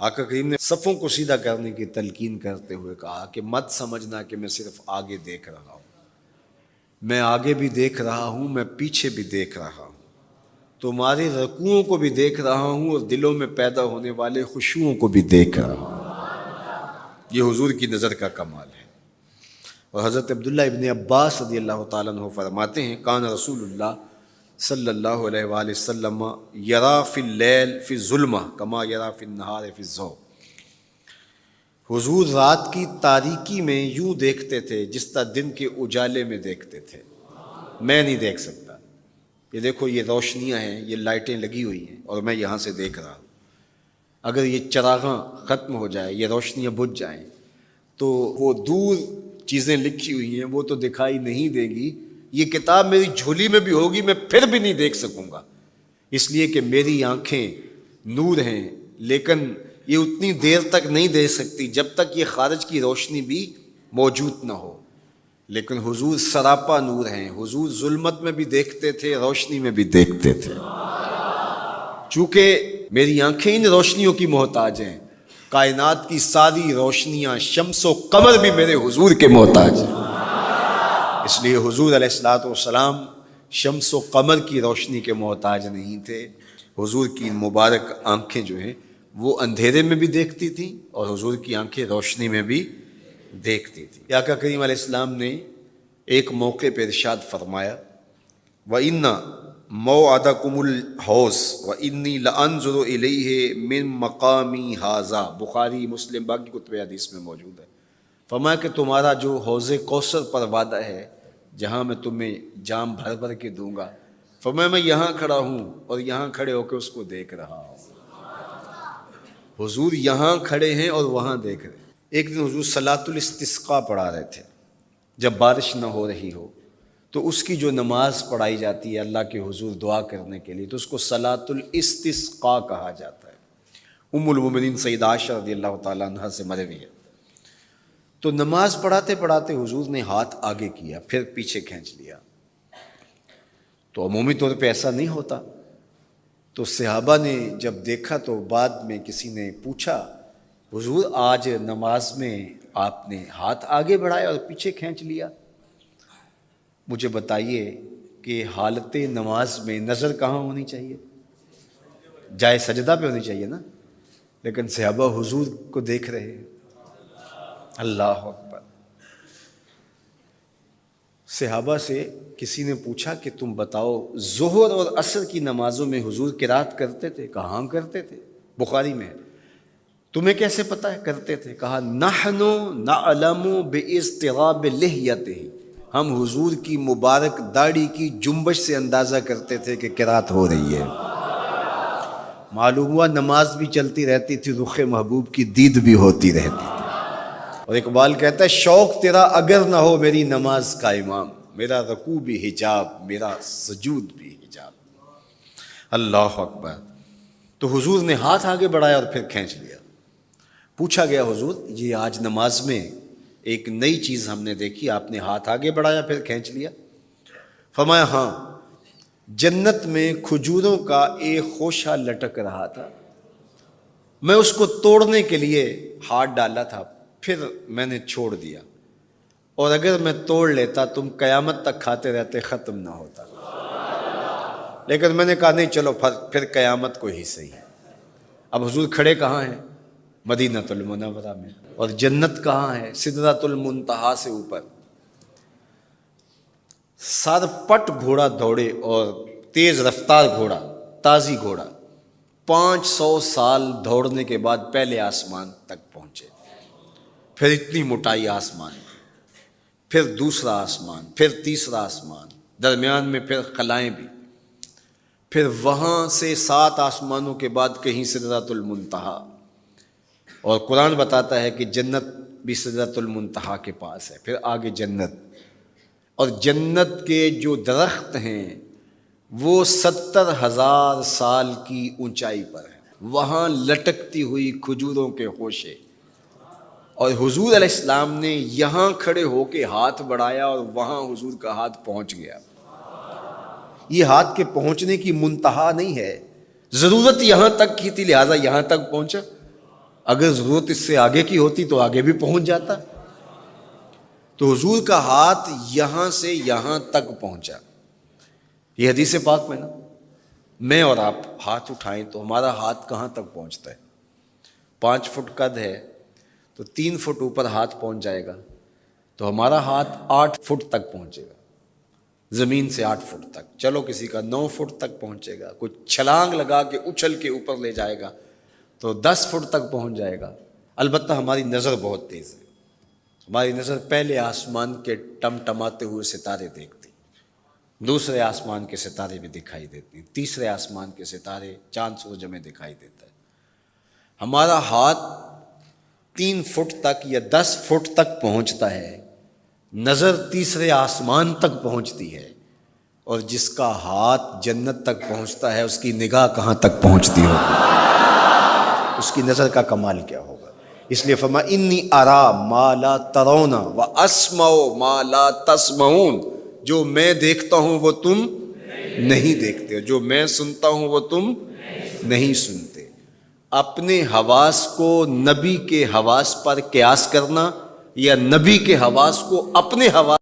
آقا کریم نے صفوں کو سیدھا کرنے کی تلقین کرتے ہوئے کہا کہ مت سمجھنا کہ میں صرف آگے دیکھ رہا ہوں، میں آگے بھی دیکھ رہا ہوں، میں پیچھے بھی دیکھ رہا ہوں، تمہارے رکوعوں کو بھی دیکھ رہا ہوں اور دلوں میں پیدا ہونے والے خشوعوں کو بھی دیکھ رہا ہوں۔ یہ حضور کی نظر کا کمال ہے۔ اور حضرت عبداللہ ابن عباس رضی اللہ تعالیٰ عنہ فرماتے ہیں کان رسول اللہ صلی اللہ علیہ وآلہ وسلم یرا فی اللیل فی الظلمہ کما یرا فی النہار فی الضوء۔ حضور رات کی تاریکی میں یوں دیکھتے تھے جس طرح دن کے اجالے میں دیکھتے تھے۔ میں نہیں دیکھ سکتا، یہ دیکھو یہ روشنیاں ہیں، یہ لائٹیں لگی ہوئی ہیں اور میں یہاں سے دیکھ رہا ہوں، اگر یہ چراغاں ختم ہو جائے، یہ روشنیاں بجھ جائیں تو وہ دور چیزیں لکھی ہوئی ہیں وہ تو دکھائی نہیں دے گی، یہ کتاب میری جھولی میں بھی ہوگی میں پھر بھی نہیں دیکھ سکوں گا، اس لیے کہ میری آنکھیں نور ہیں، لیکن یہ اتنی دیر تک نہیں دیکھ سکتی جب تک یہ خارج کی روشنی بھی موجود نہ ہو۔ لیکن حضور سراپا نور ہیں، حضور ظلمت میں بھی دیکھتے تھے، روشنی میں بھی دیکھتے تھے۔ چونکہ میری آنکھیں ان روشنیوں کی محتاج ہیں، کائنات کی ساری روشنیاں شمس و قمر بھی میرے حضور کے محتاج ہیں، اس لیے حضور علیہ الصلوۃ والسلام شمس و قمر کی روشنی کے محتاج نہیں تھے۔ حضور کی مبارک آنکھیں جو ہیں وہ اندھیرے میں بھی دیکھتی تھیں اور حضور کی آنکھیں روشنی میں بھی دیکھتی تھیں۔ آقا کریم علیہ السلام نے ایک موقع پہ ارشاد فرمایا وَإِنَّ مَوْعَدَكُمُ الْحَوْض وَإِنِّي لَأَنظُرُ إِلَيْهِ مِن مَقَامِي هَٰذَا، بخاری مسلم باقی کتب حدیث میں موجود ہے۔ فرمایا کہ تمہارا جو حوض کوثر پر وعدہ ہے جہاں میں تمہیں جام بھر بھر کے دوں گا، فرمایا میں یہاں کھڑا ہوں اور یہاں کھڑے ہو کے اس کو دیکھ رہا ہوں۔ حضور یہاں کھڑے ہیں اور وہاں دیکھ رہے ہیں۔ ایک دن حضور صلاۃ الاستسقاء پڑھا رہے تھے، جب بارش نہ ہو رہی ہو تو اس کی جو نماز پڑھائی جاتی ہے اللہ کے حضور دعا کرنے کے لیے تو اس کو صلاۃ الاستسقاء کہا جاتا ہے۔ ام المومنین سیدہ عائشہ رضی اللہ تعالیٰ عنہ سے مروی ہے۔ تو نماز پڑھاتے پڑھاتے حضور نے ہاتھ آگے کیا پھر پیچھے کھینچ لیا، تو عمومی طور پہ ایسا نہیں ہوتا۔ تو صحابہ نے جب دیکھا تو بعد میں کسی نے پوچھا حضور آج نماز میں آپ نے ہاتھ آگے بڑھایا اور پیچھے کھینچ لیا، مجھے بتائیے کہ حالت نماز میں نظر کہاں ہونی چاہیے؟ جائے سجدہ پہ ہونی چاہیے نا، لیکن صحابہ حضور کو دیکھ رہے ہیں۔ اللہ اکبر۔ صحابہ سے کسی نے پوچھا کہ تم بتاؤ ظہر اور عصر کی نمازوں میں حضور قرات کرتے تھے؟ کہا ہاں کرتے تھے، بخاری میں ہے۔ تمہیں کیسے پتہ ہے کرتے تھے؟ کہا نحن نعلم باضطراب لحیتہ، ہم حضور کی مبارک داڑھی کی جنبش سے اندازہ کرتے تھے کہ قرات ہو رہی ہے۔ معلوم ہوا نماز بھی چلتی رہتی تھی، رخ محبوب کی دید بھی ہوتی رہتی تھی۔ اور اقبال کہتا ہے شوق تیرا اگر نہ ہو میری نماز کا امام، میرا رکوع بھی حجاب میرا سجود بھی حجاب۔ اللہ اکبر۔ تو حضور نے ہاتھ آگے بڑھایا اور پھر کھینچ لیا۔ پوچھا گیا حضور یہ آج نماز میں ایک نئی چیز ہم نے دیکھی، آپ نے ہاتھ آگے بڑھایا پھر کھینچ لیا؟ فرمایا ہاں، جنت میں کھجوروں کا ایک خوشہ لٹک رہا تھا، میں اس کو توڑنے کے لیے ہاتھ ڈالا تھا پھر میں نے چھوڑ دیا، اور اگر میں توڑ لیتا تم قیامت تک کھاتے رہتے ختم نہ ہوتا، لیکن میں نے کہا نہیں چلو پھر قیامت کو ہی صحیح۔ اب حضور کھڑے کہاں ہیں؟ مدینہ المنورہ میں، اور جنت کہاں ہے؟ سدرۃ المنتہا سے اوپر۔ سر پٹ گھوڑا دوڑے اور تیز رفتار گھوڑا، تازی گھوڑا، 500 سال دوڑنے کے بعد پہلے آسمان تک پہنچے، پھر اتنی موٹائی آسمان، پھر دوسرا آسمان، پھر تیسرا آسمان، درمیان میں پھر خلائیں بھی، پھر وہاں سے 7 آسمانوں کے بعد کہیں سدرۃ المنتہا۔ اور قرآن بتاتا ہے کہ جنت بھی سدرۃ المنتہا کے پاس ہے، پھر آگے جنت، اور جنت کے جو درخت ہیں وہ 70,000 سال کی اونچائی پر ہیں، وہاں لٹکتی ہوئی کھجوروں کے خوشے، اور حضور علیہ السلام نے یہاں کھڑے ہو کے ہاتھ بڑھایا اور وہاں حضور کا ہاتھ پہنچ گیا۔ یہ ہاتھ کے پہنچنے کی منتہا نہیں ہے، ضرورت یہاں تک کی تھی لہٰذا یہاں تک پہنچا، اگر ضرورت اس سے آگے کی ہوتی تو آگے بھی پہنچ جاتا. تو حضور کا ہاتھ یہاں سے یہاں تک پہنچا. یہ حدیث پاک میں نا، میں اور آپ ہاتھ اٹھائیں تو ہمارا ہاتھ کہاں تک پہنچتا ہے؟ 5 فٹ قد ہے تو 3 فٹ اوپر ہاتھ پہنچ جائے گا، تو ہمارا ہاتھ 8 فٹ تک پہنچے گا، زمین سے 8 فٹ تک. چلو کسی کا 9 فٹ تک پہنچے گا، کوئی چھلانگ لگا کے اچھل کے اوپر لے جائے گا تو 10 فٹ تک پہنچ جائے گا. البتہ ہماری نظر بہت تیز ہے، ہماری نظر پہلے آسمان کے ٹمٹماتے ہوئے ستارے دیکھتی، دوسرے آسمان کے ستارے بھی دکھائی دیتی، تیسرے آسمان کے ستارے، چاند سورج میں دکھائی دیتا ہے. ہمارا ہاتھ 3 فٹ تک یا 10 فٹ تک پہنچتا ہے، نظر تیسرے آسمان تک پہنچتی ہے، اور جس کا ہاتھ جنت تک پہنچتا ہے اس کی نگاہ کہاں تک پہنچتی ہوگی، اس کی نظر کا کمال کیا ہوگا. اس لیے فرمایا انی ارا ما لا ترون واسمع ما لا تسمعون. جو میں دیکھتا ہوں وہ تم نہیں دیکھتے، جو میں سنتا ہوں وہ تم نہیں سنتے. اپنے حواس کو نبی کے حواس پر قیاس کرنا یا نبی کے حواس کو اپنے حواس